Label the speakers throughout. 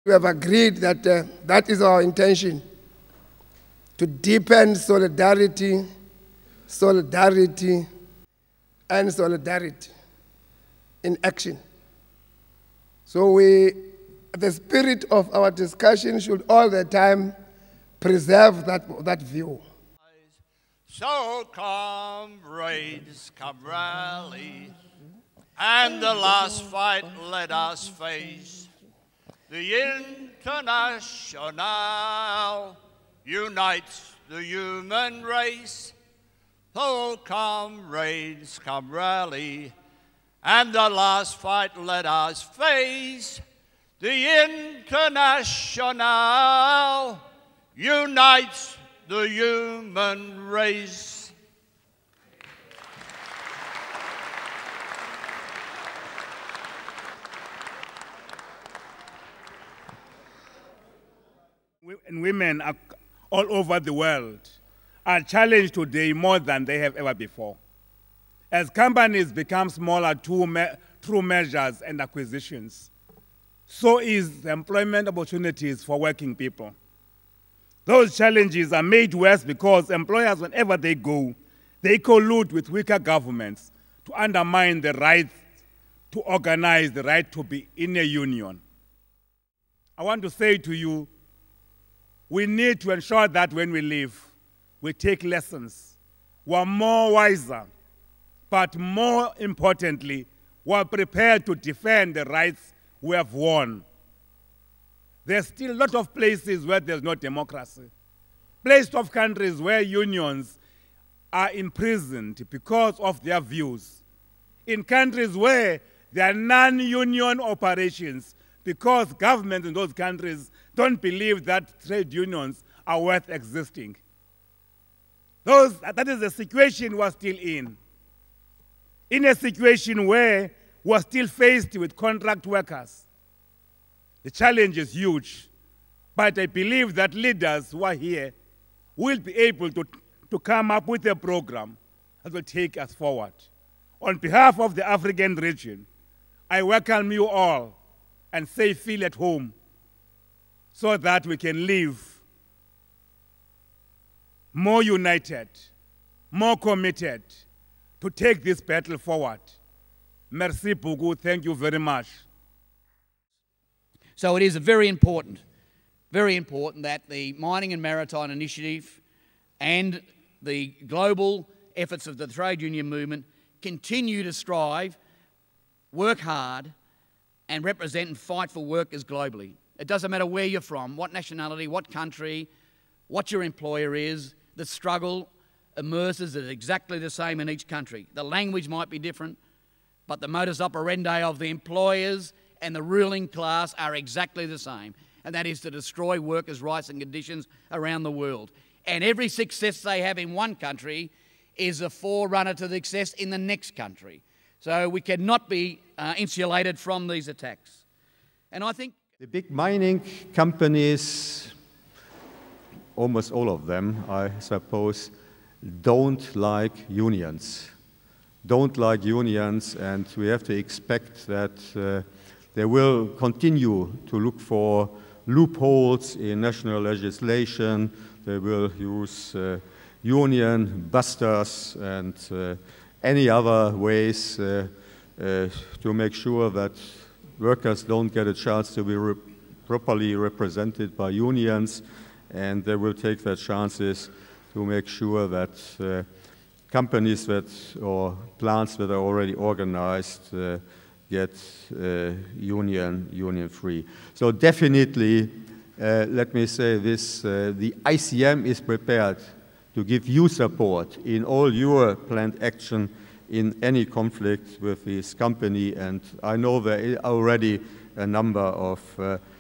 Speaker 1: We have agreed that that is our intention, to deepen solidarity, and solidarity in action. So the spirit of our discussion should all the time preserve that view.
Speaker 2: So comrades, come rally, and the last fight let us face. The International unites the human race. So comrades, come rally, and the last fight let us face. The International unites the human race.
Speaker 3: And women are all over the world are challenged today more than they have ever before. As companies become smaller through measures and acquisitions, so is the employment opportunities for working people. Those challenges are made worse because employers, whenever they collude with weaker governments to undermine the right to organize, the right to be in a union. I want to say to you, we need to ensure that when we leave, we take lessons. We're more wiser, but more importantly, we're prepared to defend the rights we have won. There's still a lot of places where there's no democracy. Places of countries where unions are imprisoned because of their views. In countries where there are non-union operations because governments in those countries don't believe that trade unions are worth existing. That is the situation we're still in. In a situation where we're still faced with contract workers. The challenge is huge, but I believe that leaders who are here will be able to come up with a program that will take us forward. On behalf of the African region, I welcome you all and say feel at home so that we can live more united, more committed to take this battle forward. Merci beaucoup. Thank you very much.
Speaker 4: So it is very important that the Mining and Maritime Initiative and the global efforts of the trade union movement continue to strive, work hard, and represent and fight for workers globally. It doesn't matter where you're from, what nationality, what country, what your employer is, the struggle immerses is exactly the same in each country. The language might be different, but the modus operandi of the employers and the ruling class are exactly the same, and that is to destroy workers' rights and conditions around the world. And every success they have in one country is a forerunner to the success in the next country. So we cannot be insulated from these attacks. And I think
Speaker 5: the big mining companies, almost all of them, I suppose, don't like unions. Don't like unions, and we have to expect that they will continue to look for loopholes in national legislation. They will use union busters and any other ways to make sure that workers don't get a chance to be properly represented by unions, and they will take their chances to make sure that companies or plants that are already organized get union free. So definitely, let me say this, the ICM is prepared to give you support in all your planned action in any conflict with this company, and I know there is already a number of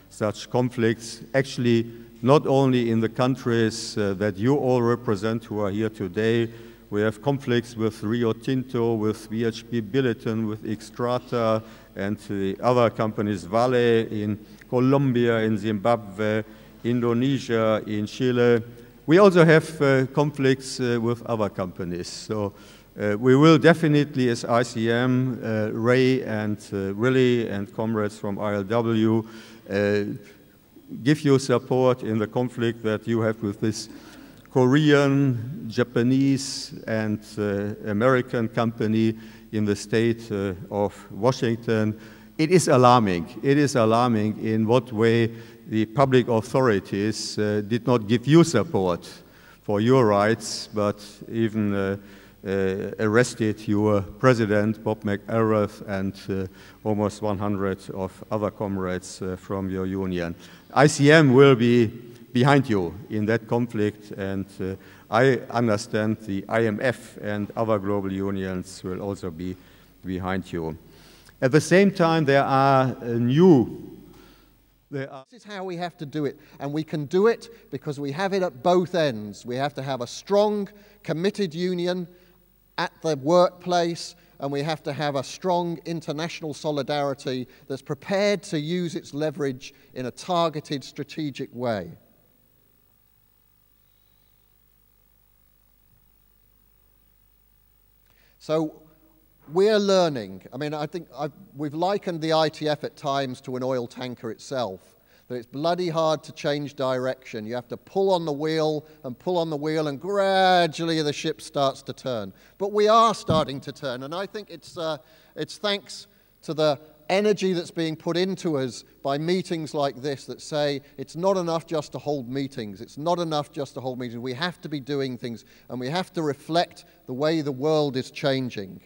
Speaker 5: such conflicts, actually not only in the countries that you all represent who are here today. We have conflicts with Rio Tinto, with BHP Billiton, with Xstrata, and the other companies, Vale in Colombia, in Zimbabwe, Indonesia, in Chile. We also have conflicts with other companies. So we will definitely, as ICM, Ray and Willie and comrades from ILW, give you support in the conflict that you have with this Korean, Japanese, and American company in the state of Washington. It is alarming. It is alarming in what way the public authorities did not give you support for your rights, but even arrested your president, Bob McElrath, and almost 100 of other comrades from your union. ICM will be behind you in that conflict, and I understand the IMF and other global unions will also be behind you. At the same time, there are
Speaker 6: This is how we have to do it, and we can do it because we have it at both ends. We have to have a strong, committed union at the workplace, and we have to have a strong international solidarity that's prepared to use its leverage in a targeted, strategic way. So we're learning. I mean, I think we've likened the ITF at times to an oil tanker itself, that it's bloody hard to change direction. You have to pull on the wheel, and gradually the ship starts to turn. But we are starting to turn, and I think it's thanks to the energy that's being put into us by meetings like this that say it's not enough just to hold meetings. It's not enough just to hold meetings. We have to be doing things, and we have to reflect the way the world is changing.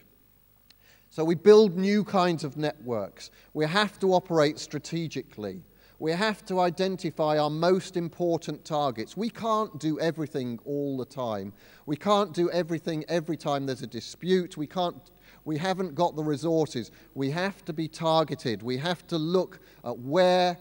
Speaker 6: So we build new kinds of networks. We have to operate strategically. We have to identify our most important targets. We can't do everything all the time. We can't do everything every time there's a dispute. We haven't got the resources. We have to be targeted. We have to look at where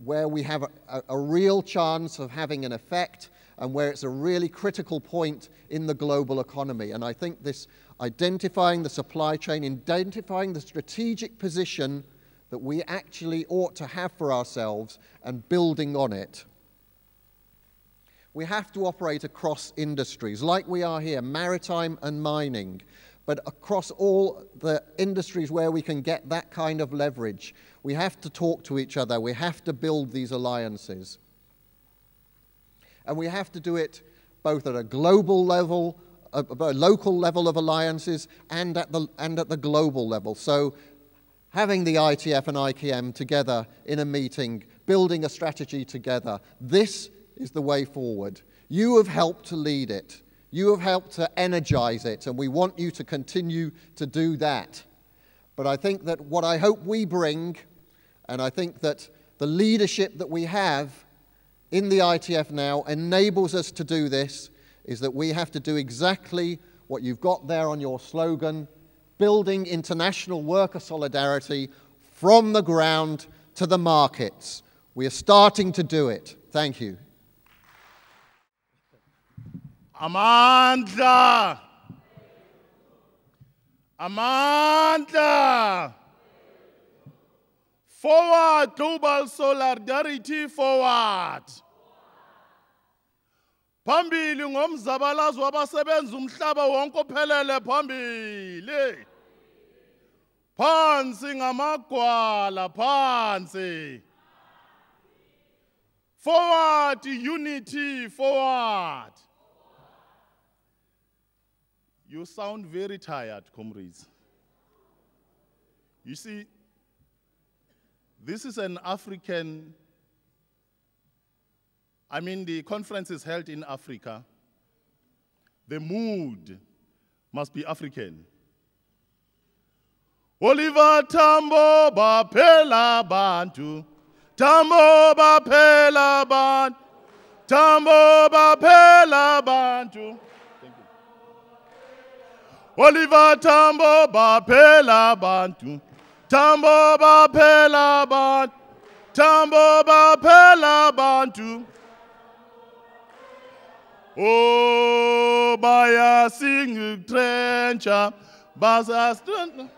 Speaker 6: we have a real chance of having an effect and where it's a really critical point in the global economy. And I think this identifying the supply chain, identifying the strategic position that we actually ought to have for ourselves and building on it. We have to operate across industries, like we are here, maritime and mining, but across all the industries where we can get that kind of leverage. We have to talk to each other. We have to build these alliances. And we have to do it both at a global level, a local level of alliances, and at the global level. So having the ITF and ICM together in a meeting, building a strategy together, this is the way forward. You have helped to lead it. You have helped to energize it, and we want you to continue to do that. But I think that what I hope we bring, and I think that the leadership that we have in the ITF now enables us to do this, is that we have to do exactly what you've got there on your slogan, building international worker solidarity from the ground to the markets. We are starting to do it. Thank you.
Speaker 7: Amandla! Amandla! Forward, global solidarity, forward! Phambili ngomzabalazo wabasebenza umhlaba wonke ophelele phambili. Phansi ngamagwala phansi. Forward, unity, forward. You sound very tired, comrades. You see, this is an African, the conference is held in Africa. The mood must be African. Oliver Tambo Bapela Bantu, Tambo Bapela Bantu, Tambo Bapela Bantu. Oliver Tambo Bapela Bantu, Tambo Bapela Bantu, Tambo Bapela Bantu. Oh, baya sing trencha, basa strength.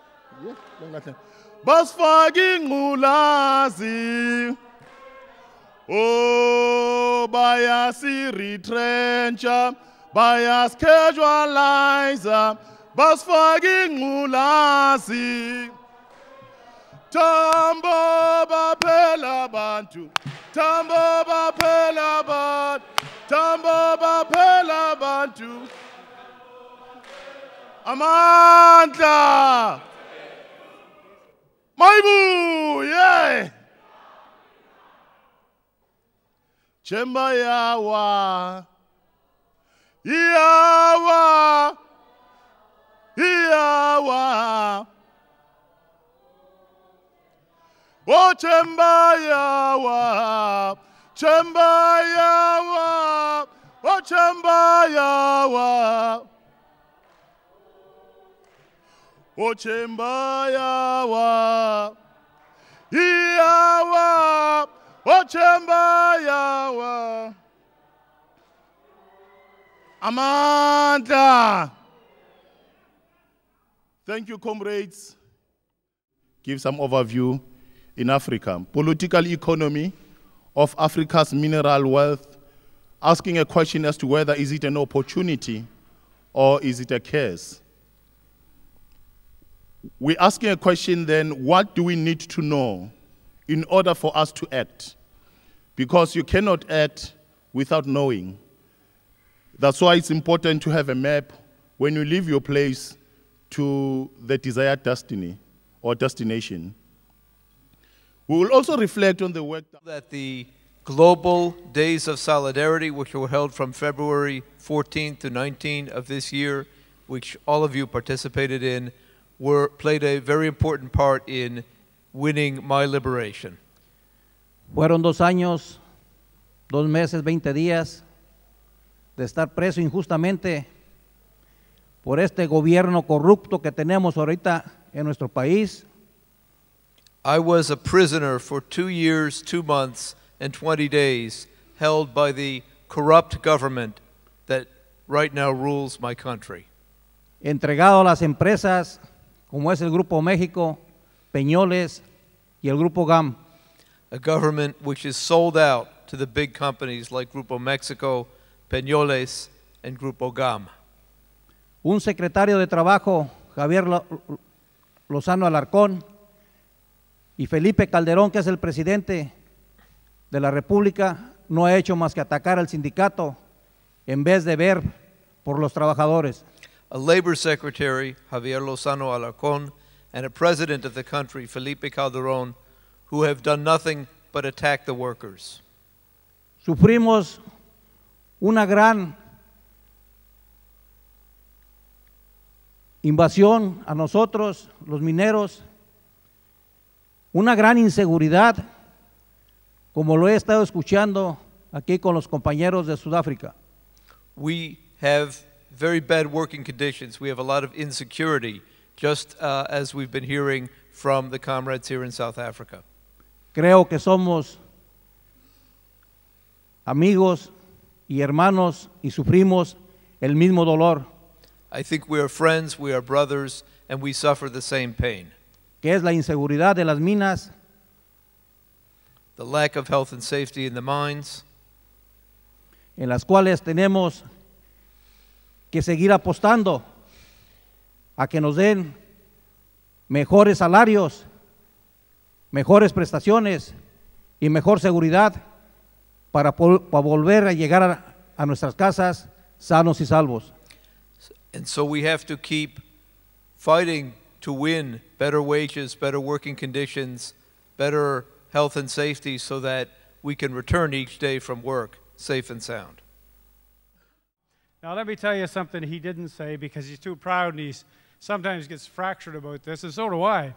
Speaker 7: Bas fagi ngulazi. Oh, baya si retrencha, baya casualizer. Bas fagi ngulazi. Tambo bapela bantu. Tambo baphela bantu, tambo baphela bantu. Amandla. Maibu, yeah. Chemba yawa, yawa, yawa. Oh, chemba yawa, chemba yawa, oh, chemba yawa. Oh, chemba yawa, yawa, oh, chemba yawa. Amanda. Thank you, comrades. Give some overview in Africa. Political economy of Africa's mineral wealth, asking a question as to whether is it an opportunity or is it a curse? We're asking a question then, what do we need to know in order for us to act? Because you cannot act without knowing. That's why it's important to have a map when you leave your place to the desired destiny or destination. We will also reflect on the work
Speaker 8: that the Global Days of Solidarity, which were held from February 14th to 19th of this year, which all of you participated in, played a very important part in winning my liberation.
Speaker 9: Fueron 2 años, 2 meses, 20 días de estar preso injustamente por este gobierno corrupto que tenemos ahorita en nuestro país.
Speaker 8: I was a prisoner for 2 years, 2 months, and 20 days, held by the corrupt government that right now rules my country.
Speaker 9: Entregado a las empresas como es el Grupo México, Peñoles y el Grupo GAM.
Speaker 8: A government which is sold out to the big companies like Grupo Mexico, Peñoles, and Grupo GAM.
Speaker 9: Un secretario de Trabajo, Javier Lozano Alarcón, y Felipe Calderón, que es el presidente de la República, no ha hecho más que atacar al sindicato en vez de ver por los trabajadores.
Speaker 8: A labor secretary, Javier Lozano Alarcón, and a president of the country, Felipe Calderón, who have done nothing but attack the workers.
Speaker 9: Sufrimos una gran invasión a nosotros, los mineros, una gran inseguridad, como lo he estado escuchando aquí con los compañeros de Sudáfrica.
Speaker 8: We have very bad working conditions. We have a lot of insecurity, just as we've been hearing from the comrades here in South Africa.
Speaker 9: Creo que somos amigos y hermanos y sufrimos el mismo dolor.
Speaker 8: I think we are friends, we are brothers, and we suffer the same pain.
Speaker 9: Que es la inseguridad de las minas,
Speaker 8: the lack of health and safety in the mines,
Speaker 9: en las cuales tenemos que seguir apostando a que nos den mejores salarios, mejores prestaciones y mejor seguridad para volver a llegar a nuestras casas sanos y salvos.
Speaker 8: And so we have to keep fighting to win better wages, better working conditions, better health and safety so that we can return each day from work safe and sound.
Speaker 10: Now let me tell you something he didn't say because he's too proud and he sometimes gets fractured about this, and so do I.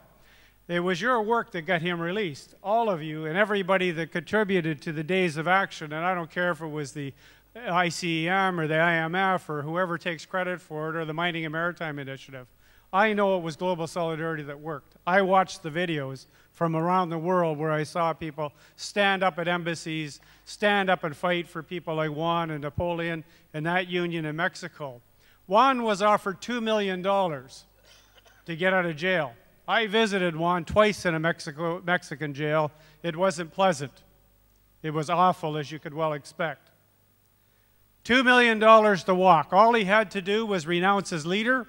Speaker 10: It was your work that got him released, all of you and everybody that contributed to the Days of Action, and I don't care if it was the ICEM or the IMF or whoever takes credit for it or the Mining and Maritime Initiative. I know it was global solidarity that worked. I watched the videos from around the world where I saw people stand up at embassies, stand up and fight for people like Juan and Napoleon and that union in Mexico. Juan was offered $2 million to get out of jail. I visited Juan twice in a Mexican jail. It wasn't pleasant. It was awful, as you could well expect. $2 million to walk. All he had to do was renounce his leader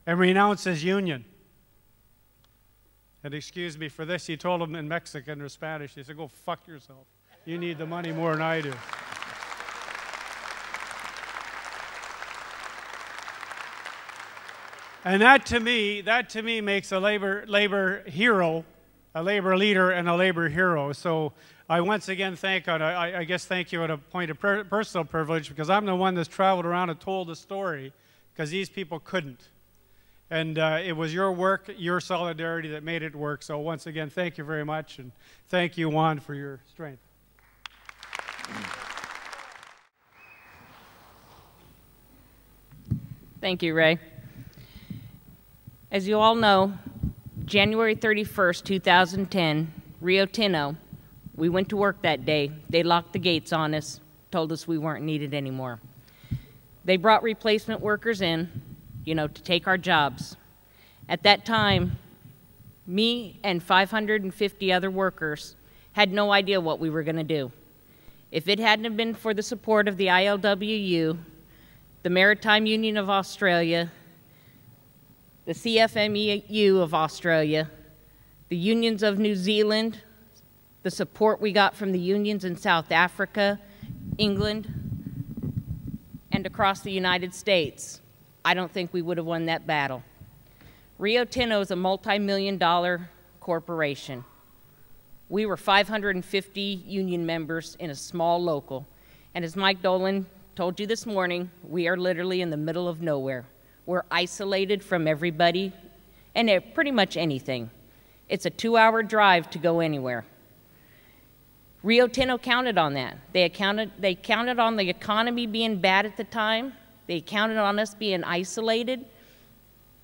Speaker 10: and renounce his union. And excuse me for this, he told him in Mexican or Spanish, he said, go fuck yourself. You need the money more than I do. And that to me makes a labor hero, a labor leader, and a labor hero. So I once again thank you at a point of personal privilege, because I'm the one that's traveled around and told the story, because these people couldn't. And it was your work, your solidarity that made it work. So once again, thank you very much, and thank you, Juan, for your strength.
Speaker 11: Thank you, Ray. As you all know, January 31st, 2010, Rio Tinto, we went to work that day. They locked the gates on us, told us we weren't needed anymore. They brought replacement workers in, to take our jobs. At that time, me and 550 other workers had no idea what we were going to do. If it hadn't been for the support of the ILWU, the Maritime Union of Australia, the CFMEU of Australia, the unions of New Zealand, the support we got from the unions in South Africa, England, and across the United States, I don't think we would have won that battle. Rio Tinto is a multi-million-dollar corporation. We were 550 union members in a small local, and as Mike Dolan told you this morning, we are literally in the middle of nowhere. We're isolated from everybody and pretty much anything. It's a 2-hour drive to go anywhere. Rio Tinto counted on that. They counted on the economy being bad at the time. They counted on us being isolated.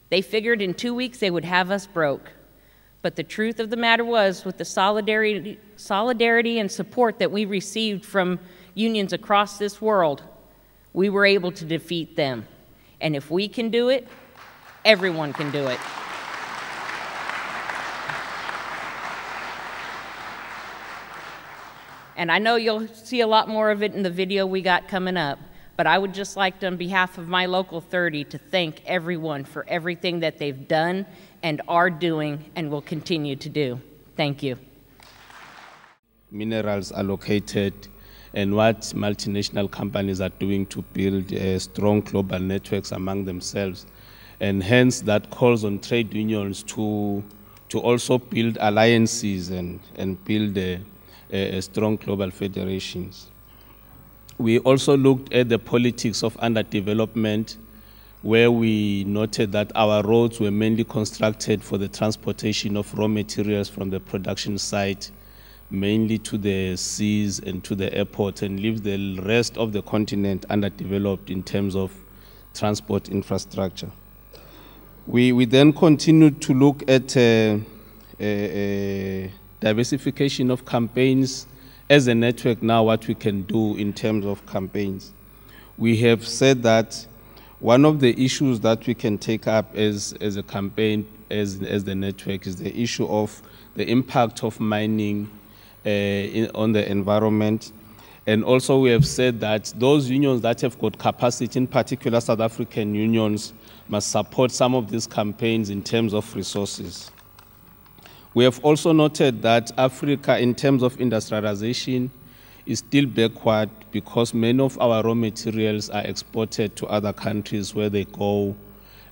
Speaker 11: They figured in 2 weeks they would have us broke. But the truth of the matter was, with the solidarity and support that we received from unions across this world, we were able to defeat them. And if we can do it, everyone can do it. And I know you'll see a lot more of it in the video we got coming up, but I would just like to, on behalf of my Local 30, to thank everyone for everything that they've done and are doing and will continue to do. Thank you.
Speaker 12: Minerals are located and what multinational companies are doing to build strong global networks among themselves. And hence that calls on trade unions to also build alliances and build strong global federations. We also looked at the politics of underdevelopment, where we noted that our roads were mainly constructed for the transportation of raw materials from the production site, mainly to the seas and to the airport, and leave the rest of the continent underdeveloped in terms of transport infrastructure. We then continued to look at diversification of campaigns as a network now, what we can do in terms of campaigns. We have said that one of the issues that we can take up as a campaign, as the network, is the issue of the impact of mining on the environment. And also we have said that those unions that have got capacity, in particular South African unions, must support some of these campaigns in terms of resources. We have also noted that Africa, in terms of industrialization, is still backward because many of our raw materials are exported to other countries where they go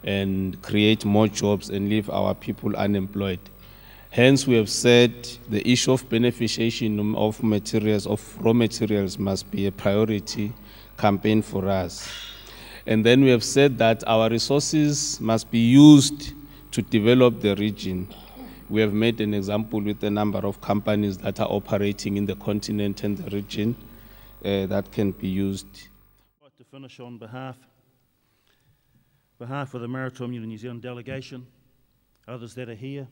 Speaker 12: and create more jobs and leave our people unemployed. Hence, we have said the issue of beneficiation of materials, of raw materials, must be a priority campaign for us. And then we have said that our resources must be used to develop the region. We have made an example with the number of companies that are operating in the continent and the region that can be used.
Speaker 13: I'd like to finish on behalf of the Maritime Union New Zealand delegation, others that are here,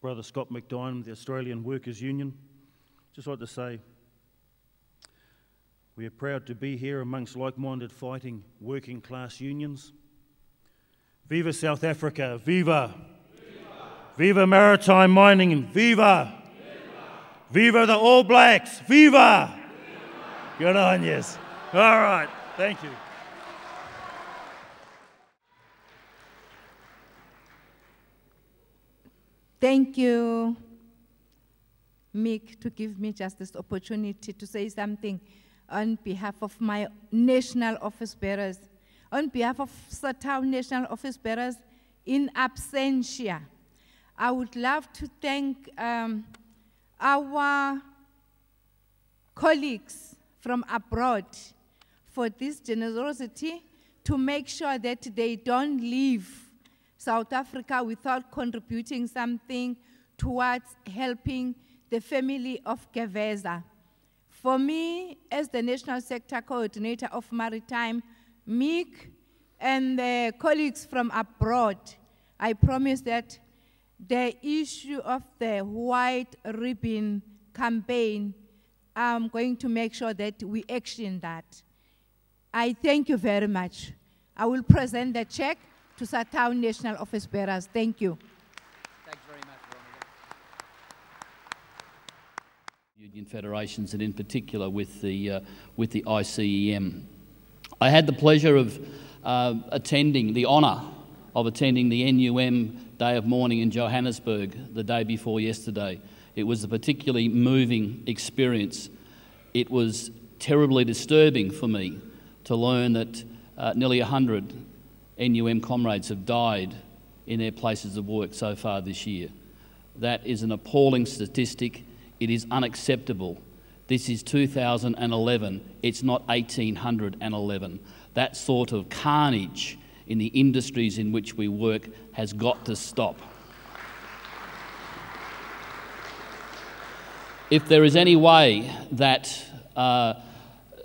Speaker 13: Brother Scott McDine, the Australian Workers' Union. Just like to say, we are proud to be here amongst like-minded fighting working class unions. Viva South Africa, viva! Viva Maritime Mining, viva! Viva the All Blacks, viva! Good on yous. All right, thank you.
Speaker 14: Thank you. Mick to give me just this opportunity to say something on behalf of my national office bearers, on behalf of SATAW national office bearers in absentia. I would love to thank our colleagues from abroad for this generosity to make sure that they don't leave South Africa without contributing something towards helping the family of Geveza. For me, as the National Sector Coordinator of Maritime, Mick, and the colleagues from abroad, I promise that the issue of the White Ribbon campaign, I'm going to make sure that we action that. I thank you very much. I will present the check to SATAW National Office Bearers. Thank you.
Speaker 4: Thanks very much, Veronica. Union federations, and in particular with the ICEM. I had the pleasure of attending the NUM Day of Mourning in Johannesburg the day before yesterday. It was a particularly moving experience. It was terribly disturbing for me to learn that nearly 100 NUM comrades have died in their places of work so far this year. That is an appalling statistic. It is unacceptable. This is 2011. It's not 1811. That sort of carnage in the industries in which we work has got to stop. If there is any way that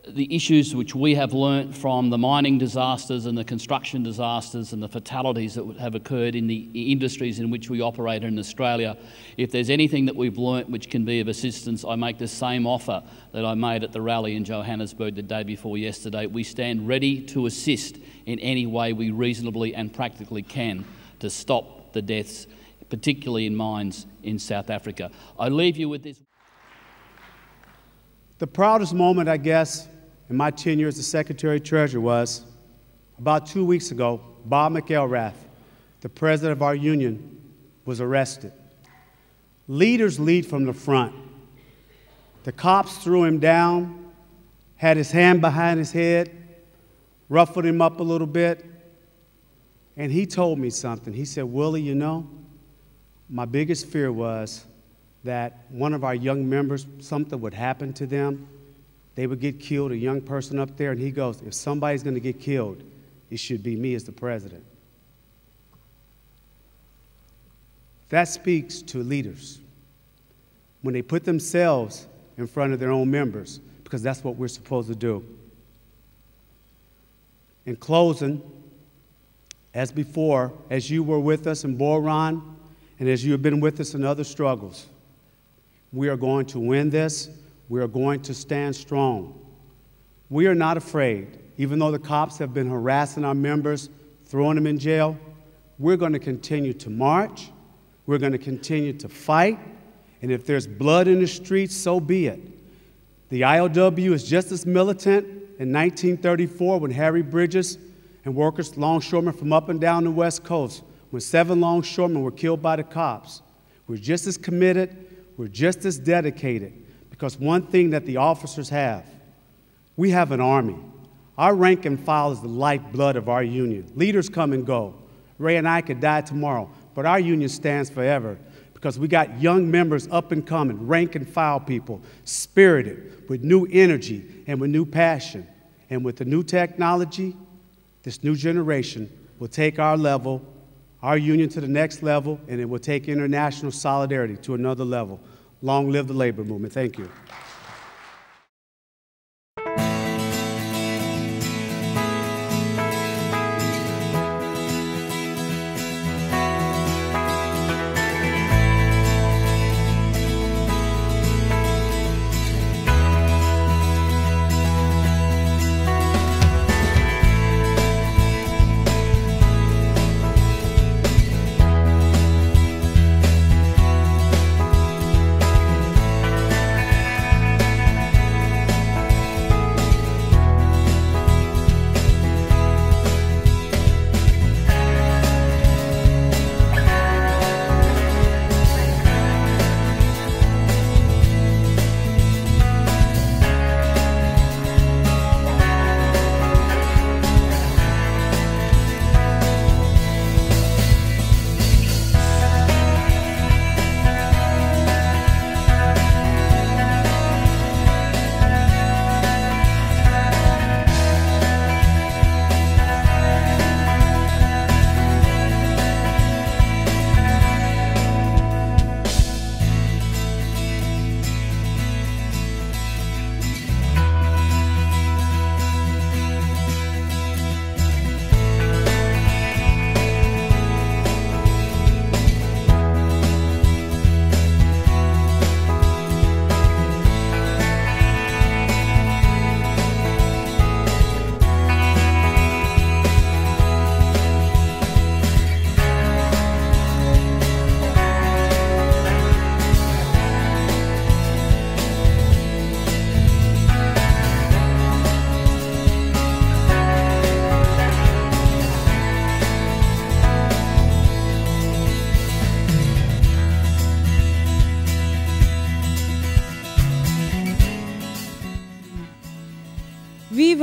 Speaker 4: the issues which we have learnt from the mining disasters and the construction disasters and the fatalities that have occurred in the industries in which we operate in Australia, if there's anything that we've learnt which can be of assistance, I make the same offer that I made at the rally in Johannesburg the day before yesterday. We stand ready to assist in any way we reasonably and practically can to stop the deaths, particularly in mines in South Africa. I leave you with this.
Speaker 15: The proudest moment, I guess, in my tenure as the Secretary-Treasurer was about 2 weeks ago. Bob McElrath, the president of our union, was arrested. Leaders lead from the front. The cops threw him down, had his hand behind his head, ruffled him up a little bit, and he told me something. He said, "Willie, you know, my biggest fear was that one of our young members, something would happen to them. They would get killed, a young person up there." And he goes, "If somebody's going to get killed, it should be me as the president." That speaks to leaders when they put themselves in front of their own members, because that's what we're supposed to do. In closing, as before, as you were with us in Boran, and as you have been with us in other struggles, we are going to win this. We are going to stand strong. We are not afraid. Even though the cops have been harassing our members, throwing them in jail, we're going to continue to march. We're going to continue to fight. And if there's blood in the streets, so be it. The IOW is just as militant in 1934 when Harry Bridges and workers, longshoremen from up and down the West Coast, when 7 longshoremen were killed by the cops. We're just as committed. We're just as dedicated. Because one thing that the officers have, we have an army. Our rank and file is the lifeblood of our union. Leaders come and go. Ray and I could die tomorrow, but our union stands forever because we got young members up and coming, rank and file people, spirited, with new energy and with new passion. And with the new technology, this new generation will take our level, our union to the next level, and it will take international solidarity to another level. Long live the labor movement. Thank you.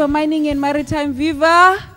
Speaker 16: Viva Mining and Maritime, viva!